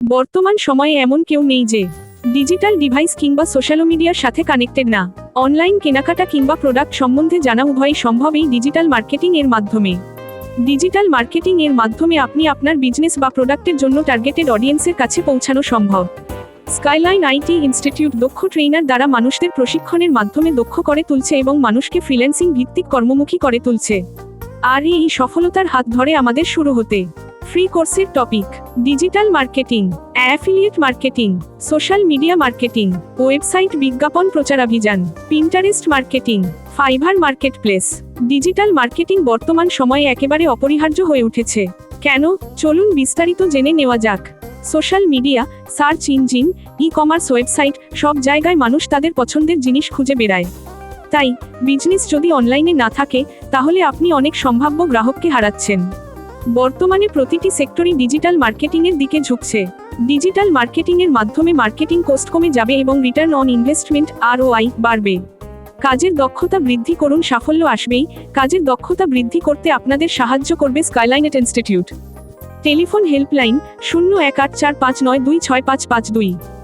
বর্তমান সময়ে এমন কেউ নেই যে ডিজিটাল ডিভাইস কিংবা সোশ্যাল মিডিয়ার সাথে কানেক্টেড না। অনলাইন কেনাকাটা কিংবা প্রোডাক্ট সম্বন্ধে জানা উভয়ই সম্ভব এই ডিজিটাল মার্কেটিং এর মাধ্যমে। ডিজিটাল মার্কেটিং এর মাধ্যমে আপনি আপনার বিজনেস বা প্রোডাক্টের জন্য টার্গেটেড অডিয়েন্সের কাছে পৌঁছানো সম্ভব। স্কাইলাইন আইটি ইনস্টিটিউট দক্ষ ট্রেইনার দ্বারা মানুষদের প্রশিক্ষণের মাধ্যমে দক্ষ করে তুলছে এবং মানুষকে ফ্রিল্যান্সিং ভিত্তিক কর্মমুখী করে তুলছে। আর এই সফলতার হাত ধরে আমাদের শুরু হতে ফ্রি কোর্সের topic: digital marketing, affiliate marketing, social media marketing, website বিজ্ঞাপন প্রচারাভিযান, Pinterest marketing, Fiverr marketplace. Digital marketing বর্তমান সময়ে একেবারে অপরিহার্য হয়ে উঠেছে। কেন? চলুন বিস্তারিত জেনে নেওয়া যাক। Social media, search engine, e commerce website, সব জায়গায় মানুষ তাদের পছন্দের জিনিস খুঁজে বেড়ায়। তাই বিজনেস যদি অনলাইনে না থাকে, তাহলে আপনি অনেক সম্ভাব্য গ্রাহককে হারাচ্ছেন। বর্তমানে প্রতিটি সেক্টরই ডিজিটাল মার্কেটিংয়ের দিকে ঝুঁকছে। ডিজিটাল মার্কেটিংয়ের মাধ্যমে মার্কেটিং কস্ট কমে যাবে এবং রিটার্ন অন ইনভেস্টমেন্ট (ROI) বাড়বে। কাজের দক্ষতা বৃদ্ধি করুন, সাফল্য আসবেই। কাজের দক্ষতা বৃদ্ধি করতে আপনাদের সাহায্য করবে স্কাইলাইন ইনস্টিটিউট। Telephone helpline: 018459265552।